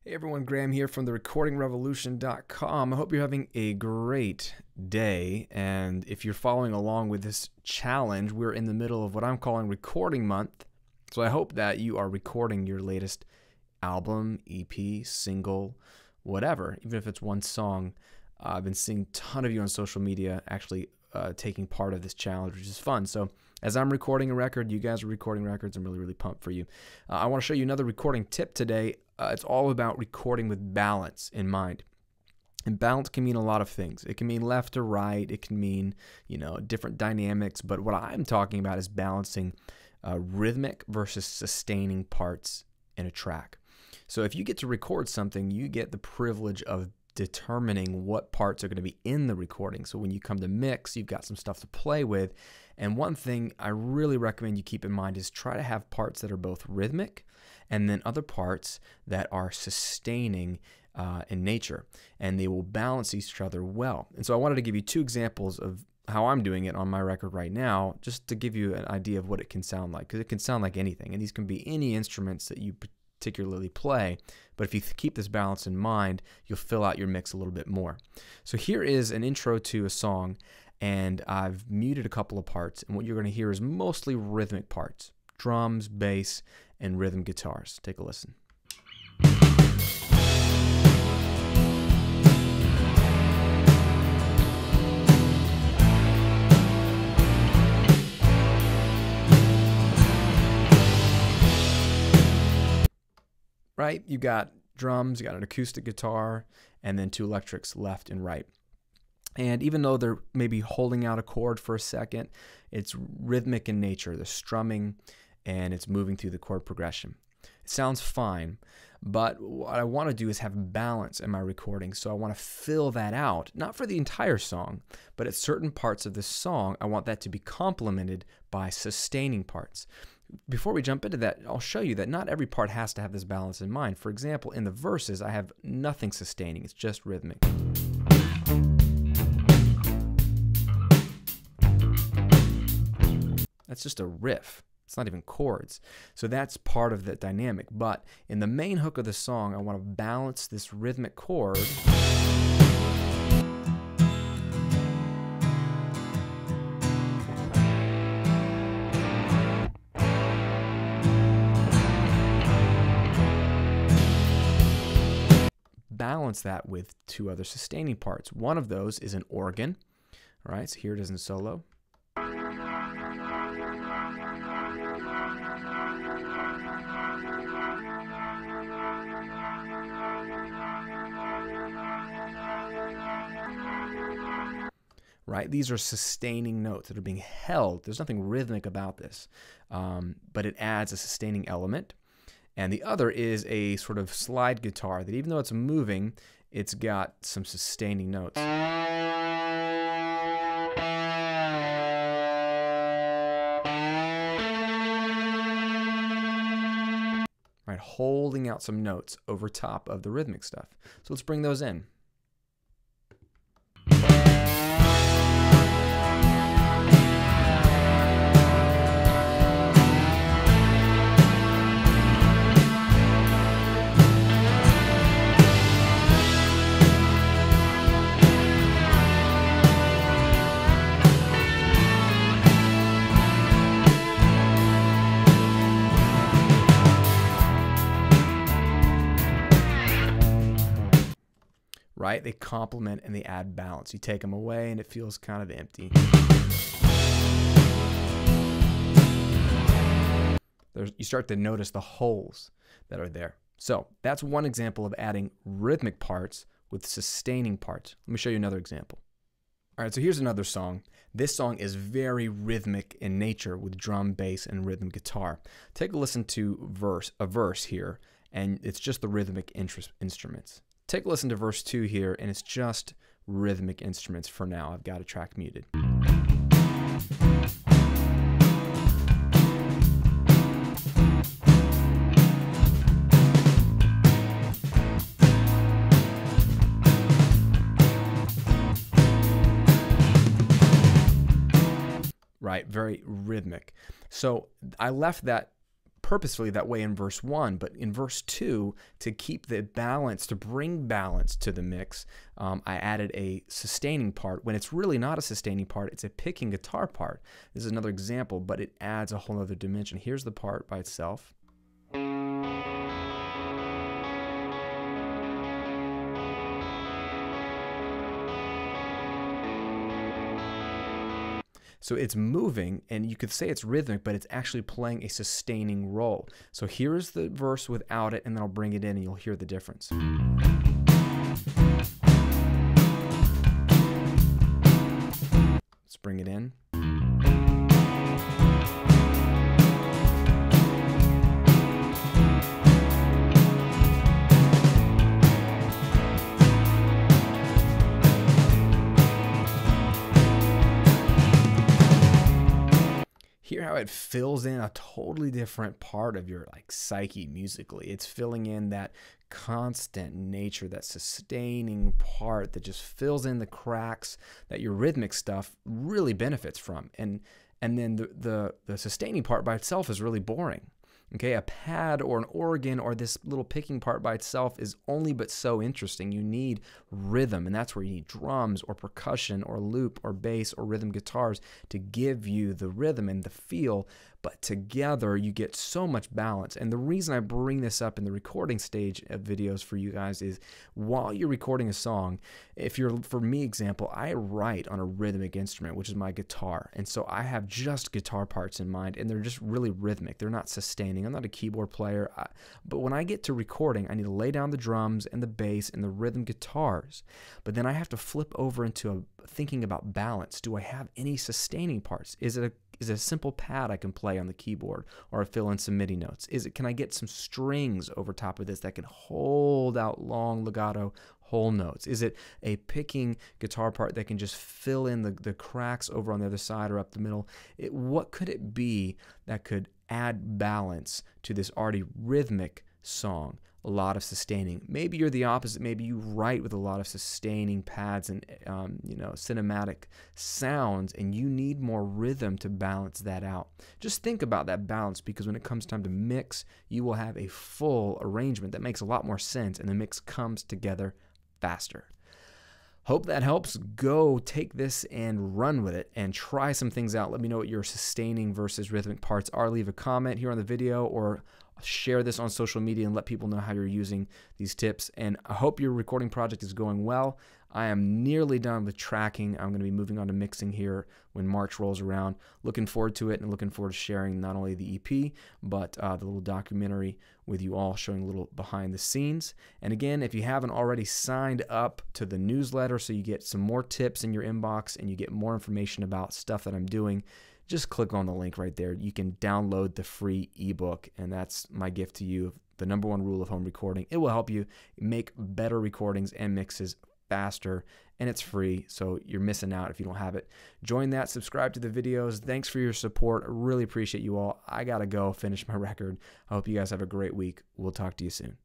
Hey everyone, Graham here from therecordingrevolution.com. I hope you're having a great day, and if you're following along with this challenge, we're in the middle of what I'm calling recording month. So I hope that you are recording your latest album, EP, single, whatever, even if it's one song. I've been seeing a ton of you on social media actually taking part of this challenge, which is fun. So as I'm recording a record, you guys are recording records. I'm really pumped for you. I want to show you another recording tip today. It's all about recording with balance in mind. And balance can mean a lot of things. It can mean left or right. It can mean, different dynamics. But what I'm talking about is balancing rhythmic versus sustaining parts in a track. So if you get to record something, you get the privilege of determining what parts are going to be in the recording. So when you come to mix, you've got some stuff to play with. And one thing I really recommend you keep in mind is try to have parts that are both rhythmic and then other parts that are sustaining in nature, and they will balance each other well. And so I wanted to give you two examples of how I'm doing it on my record right now, just to give you an idea of what it can sound like, because it can sound like anything, and these can be any instruments that you particularly play. But if you keep this balance in mind, you'll fill out your mix a little bit more. So here is an intro to a song, and I've muted a couple of parts, and what you're going to hear is mostly rhythmic parts: drums, bass, and rhythm guitars. Take a listen. Right? You got drums, you got an acoustic guitar, and then two electrics left and right. And even though they're maybe holding out a chord for a second, it's rhythmic in nature. They're strumming and it's moving through the chord progression. It sounds fine, but what I want to do is have balance in my recording. So I want to fill that out, not for the entire song, but at certain parts of the song, I want that to be complemented by sustaining parts. Before we jump into that, I'll show you that not every part has to have this balance in mind. For example, in the verses, I have nothing sustaining. It's just rhythmic. That's just a riff. It's not even chords. So that's part of that dynamic. But in the main hook of the song, I want to balance this rhythmic chord balance that with two other sustaining parts. One of those is an organ. All right, so here it is in solo. Right, these are sustaining notes that are being held. There's nothing rhythmic about this, but it adds a sustaining element. And the other is a sort of slide guitar that, even though it's moving, it's got some sustaining notes. Right, holding out some notes over top of the rhythmic stuff. So let's bring those in. Right? They complement and they add balance. You take them away and it feels kind of empty. You start to notice the holes that are there. So that's one example of adding rhythmic parts with sustaining parts. Let me show you another example. All right, so here's another song. This song is very rhythmic in nature with drum, bass, and rhythm guitar. Take a listen to a verse here, and it's just the rhythmic instruments. Take a listen to verse 2 here, and it's just rhythmic instruments for now. I've got a track muted. Right, very rhythmic. So I left that purposefully that way in verse 1, but in verse 2, to keep the balance, to bring balance to the mix, I added a sustaining part when it's really not a sustaining part, it's a picking guitar part. This is another example, but it adds a whole other dimension. Here's the part by itself. So it's moving, and you could say it's rhythmic, but it's actually playing a sustaining role. So here's the verse without it, and then I'll bring it in, and you'll hear the difference. Let's bring it in. Hear how it fills in a totally different part of your psyche musically. It's filling in that constant nature, that sustaining part that just fills in the cracks that your rhythmic stuff really benefits from. And then the sustaining part by itself is really boring. Okay, a pad or an organ or this little picking part by itself is only but so interesting. You need rhythm, and that's where you need drums or percussion or loop or bass or rhythm guitars to give you the rhythm and the feel. But together you get so much balance. And the reason I bring this up in the recording stage of videos for you guys is while you're recording a song, if you're, for me example, I write on a rhythmic instrument, which is my guitar. And so I have just guitar parts in mind, and they're just really rhythmic. They're not sustaining. I'm not a keyboard player. But when I get to recording, I need to lay down the drums and the bass and the rhythm guitars. But then I have to flip over into thinking about balance. Do I have any sustaining parts? Is it a simple pad I can play on the keyboard, or fill in some MIDI notes? Can I get some strings over top of this that can hold out long legato whole notes? Is it a picking guitar part that can just fill in the cracks over on the other side or up the middle? What could it be that could add balance to this already rhythmic song? A lot of sustaining. Maybe you're the opposite. Maybe you write with a lot of sustaining pads and cinematic sounds, and you need more rhythm to balance that out. Just think about that balance, because when it comes time to mix, you will have a full arrangement that makes a lot more sense, and the mix comes together faster. Hope that helps. Go take this and run with it and try some things out. Let me know what your sustaining versus rhythmic parts are. Leave a comment here on the video or share this on social media and let people know how you're using these tips. And I hope your recording project is going well. I am nearly done with tracking. I'm going to be moving on to mixing here when March rolls around. Looking forward to it, and looking forward to sharing not only the EP, but the little documentary with you all, showing a little behind the scenes. And again, if you haven't already signed up to the newsletter so you get some more tips in your inbox and you get more information about stuff that I'm doing, just click on the link right there. You can download the free ebook, and that's my gift to you, the #1 rule of home recording. It will help you make better recordings and mixes faster, and it's free, so you're missing out if you don't have it. Join that, subscribe to the videos. Thanks for your support. I really appreciate you all. I gotta go finish my record. I hope you guys have a great week. We'll talk to you soon.